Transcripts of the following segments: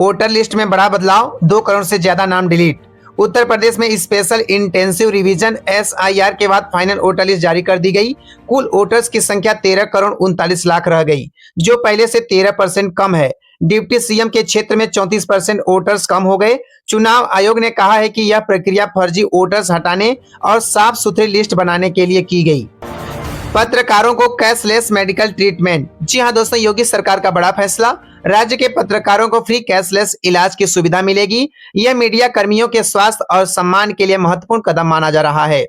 Voter list में बड़ा बदलाव, 2 करोड़ से ज्यादा नाम डिलीट। उत्तर प्रदेश में स्पेशल इंटेंसिव रिवीजन SIR के बाद फाइनल वोटर लिस्ट जारी कर दी गई। कुल वोटर्स की संख्या 13 करोड़ 39 लाख रह गई, जो पहले से 13% कम है। डिप्टी सीएम के क्षेत्र में 34% वोटर्स कम हो गए। चुनाव आयोग ने कहा है कि यह प्रक्रिया फर्जी वोटर्स हटाने और साफ सुथरी लिस्ट बनाने के लिए की गई। पत्रकारों को कैशलेस मेडिकल ट्रीटमेंट। जी हां दोस्तों, योगी सरकार का बड़ा फैसला। राज्य के पत्रकारों को फ्री कैशलेस इलाज की सुविधा मिलेगी। यह मीडिया कर्मियों के स्वास्थ्य और सम्मान के लिए महत्वपूर्ण कदम माना जा रहा है।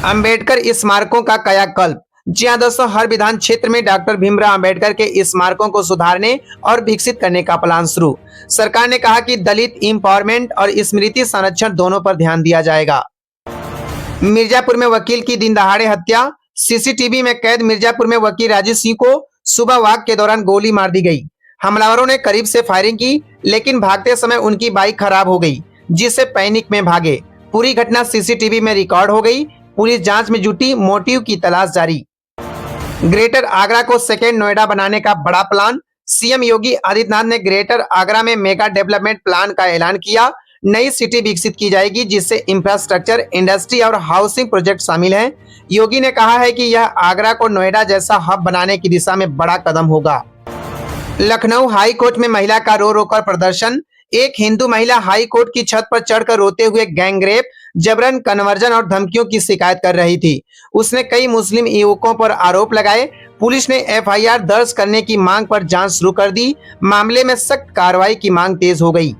अंबेडकर स्मारकों का कायाकल्प। जी हां दोस्तों, हर विधान क्षेत्र में डॉक्टर भीमराव अंबेडकर के स्मारकों को सुधारने और विकसित करने का प्लान शुरू। सरकार ने कहा कि दलित एम्पावरमेंट और स्मृति संरक्षण दोनों पर ध्यान दिया जाएगा। मिर्जापुर में वकील की दिन दहाड़े हत्या। सीसीटीवी में कैद मिर्जापुर में वकील राजीव सिंह को सुबह वॉक के दौरान गोली मार दी गई। हमलावरों ने करीब से फायरिंग की, लेकिन भागते समय उनकी बाइक खराब हो गई, जिससे पैनिक में भागे। पूरी घटना सीसीटीवी में रिकॉर्ड हो गई। पुलिस जांच में जुटी, मोटिव की तलाश जारी। ग्रेटर आगरा को सेकेंड नोएडा बनाने का बड़ा प्लान। सीएम योगी आदित्यनाथ ने ग्रेटर आगरा में मेगा डेवलपमेंट प्लान का ऐलान किया। नई सिटी विकसित की जाएगी, जिससे इंफ्रास्ट्रक्चर, इंडस्ट्री और हाउसिंग प्रोजेक्ट शामिल हैं। योगी ने कहा है कि यह आगरा को नोएडा जैसा हब बनाने की दिशा में बड़ा कदम होगा। लखनऊ हाई कोर्ट में महिला का रो रो कर प्रदर्शन। एक हिंदू महिला हाई कोर्ट की छत पर चढ़कर रोते हुए गैंगरेप, जबरन कन्वर्जन और धमकियों की शिकायत कर रही थी। उसने कई मुस्लिम युवकों पर आरोप लगाए। पुलिस ने FIR दर्ज करने की मांग पर जांच शुरू कर दी। मामले में सख्त कार्रवाई की मांग तेज हो गई।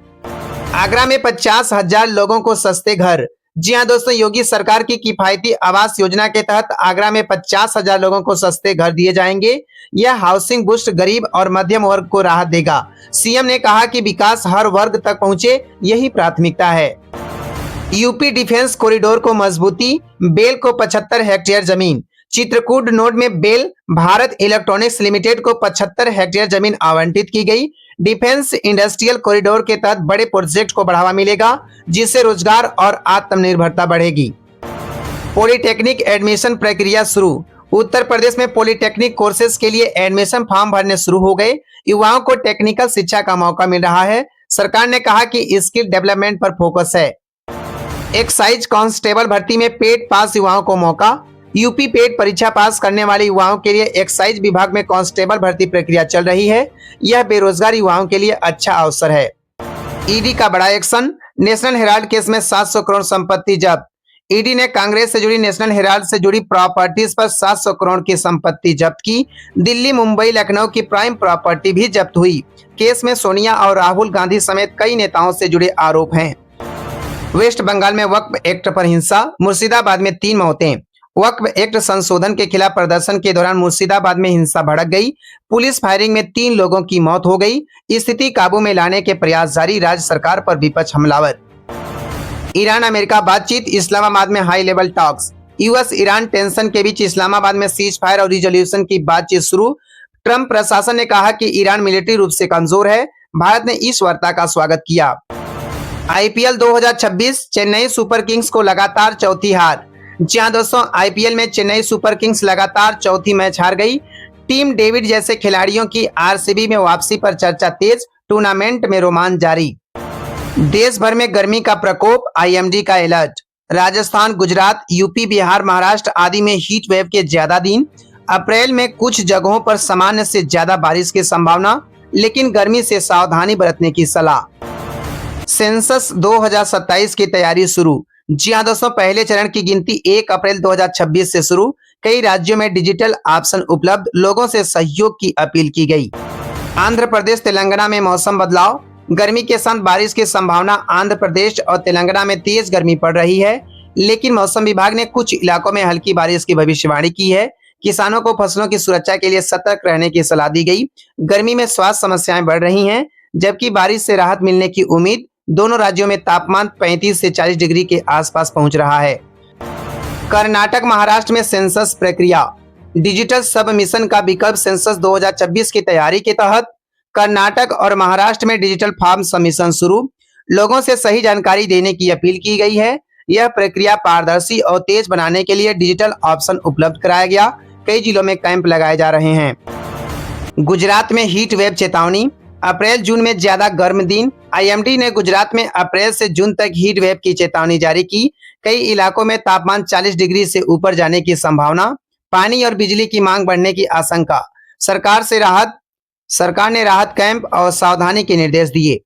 आगरा में 50,000 लोगों को सस्ते घर। जी हां दोस्तों, योगी सरकार की किफायती आवास योजना के तहत आगरा में 50,000 लोगों को सस्ते घर दिए जाएंगे। यह हाउसिंग बूस्ट गरीब और मध्यम वर्ग को राहत देगा। सीएम ने कहा कि विकास हर वर्ग तक पहुंचे, यही प्राथमिकता है। यूपी डिफेंस कॉरिडोर को मजबूती। बेल को 75 हेक्टेयर जमीन। चित्रकूट नोड में बेल भारत इलेक्ट्रॉनिक्स लिमिटेड को 75 हेक्टेयर जमीन आवंटित की गई। डिफेंस इंडस्ट्रियल कॉरिडोर के तहत बड़े प्रोजेक्ट को बढ़ावा मिलेगा, जिससे रोजगार और आत्मनिर्भरता बढ़ेगी। पॉलिटेक्निक एडमिशन प्रक्रिया शुरू। उत्तर प्रदेश में पॉलिटेक्निक कोर्सेज के लिए एडमिशन फॉर्म भरने शुरू हो गए। युवाओं को टेक्निकल शिक्षा का मौका मिल रहा है। सरकार ने कहा कि स्किल डेवलपमेंट पर फोकस है। एक्साइज कांस्टेबल भर्ती में पेट पास युवाओं को मौका। यूपी पेट परीक्षा पास करने वाले युवाओं के लिए एक्साइज विभाग में कांस्टेबल भर्ती प्रक्रिया चल रही है। यह बेरोजगार युवाओं के लिए अच्छा अवसर है। ईडी का बड़ा एक्शन। नेशनल हेराल्ड केस में 700 करोड़ संपत्ति जब्त। ईडी ने कांग्रेस से जुड़ी नेशनल हेराल्ड से जुड़ी प्रॉपर्टीज पर 700 करोड़ की संपत्ति जब्त की। दिल्ली, मुंबई, लखनऊ की प्राइम प्रॉपर्टी भी जब्त हुई। केस में सोनिया और राहुल गांधी समेत कई नेताओं से जुड़े आरोप हैं। वेस्ट बंगाल में वक्फ एक्ट पर हिंसा। मुर्शिदाबाद में 3 मौतें। वक्फ एक्ट संशोधन के खिलाफ प्रदर्शन के दौरान मुर्शिदाबाद में हिंसा भड़क गई। पुलिस फायरिंग में 3 लोगों की मौत हो गई। स्थिति काबू में लाने के प्रयास जारी। राज्य सरकार पर विपक्ष हमलावर। ईरान अमेरिका बातचीत। इस्लामाबाद में high level talks. US Iran tension के बीच इस्लामाबाद में सीज फायर और रिजोल्यूशन की बातचीत शुरू। ट्रंप प्रशासन ने कहा कि ईरान मिलिट्री रूप से कमजोर है। भारत ने इस वार्ता का स्वागत किया। IPL 2026 चेन्नई सुपर किंग्स को लगातार चौथी हार। जी हां दोस्तों, IPL में चेन्नई सुपर किंग्स लगातार चौथी मैच हार गई। टीम डेविड जैसे खिलाड़ियों की RCB में वापसी पर चर्चा तेज। टूर्नामेंट में रोमांच जारी। देश भर में गर्मी का प्रकोप। IMD का अलर्ट। राजस्थान, गुजरात, यूपी, बिहार, महाराष्ट्र आदि में हीट वेव के ज्यादा दिन। अप्रैल में कुछ जगहों पर सामान्य से ज्यादा बारिश की संभावना, लेकिन गर्मी से सावधानी बरतने की सलाह। सेंसस 2027 की तैयारी शुरू। जी हां दोस्तों, पहले चरण की गिनती 1 अप्रैल 2026 से शुरू। कई राज्यों में डिजिटल ऑप्शन उपलब्ध। लोगों से सहयोग की अपील की गई। आंध्र प्रदेश, तेलंगाना में मौसम बदलाव। गर्मी के साथ बारिश की संभावना। आंध्र प्रदेश और तेलंगाना में तेज गर्मी पड़ रही है, लेकिन मौसम विभाग ने कुछ इलाकों में हल्की बारिश की भविष्यवाणी की है। किसानों को फसलों की सुरक्षा के लिए सतर्क रहने की सलाह दी गई। गर्मी में स्वास्थ्य समस्याएं बढ़ रही हैं, जबकि बारिश से राहत मिलने की उम्मीद। दोनों राज्यों में तापमान 35 से 40 डिग्री के आसपास पहुंच रहा है। कर्नाटक, महाराष्ट्र में सेंसस प्रक्रिया। डिजिटल सब मिशन का विकल्प सेंसस 2026 की तैयारी के तहत कर्नाटक और महाराष्ट्र में डिजिटल फॉर्म सबमिशन शुरू। लोगों से सही जानकारी देने की अपील की गई है। यह प्रक्रिया पारदर्शी और तेज बनाने के लिए डिजिटल ऑप्शन उपलब्ध कराया गया। कई जिलों में कैंप लगाए जा रहे हैं। गुजरात में हीट वेव चेतावनी। अप्रैल जून में ज्यादा गर्म दिन। आईएमडी ने गुजरात में अप्रैल से जून तक हीट वेव की चेतावनी जारी की। कई इलाकों में तापमान 40 डिग्री से ऊपर जाने की संभावना। पानी और बिजली की मांग बढ़ने की आशंका। सरकार ने राहत कैंप और सावधानी के निर्देश दिए।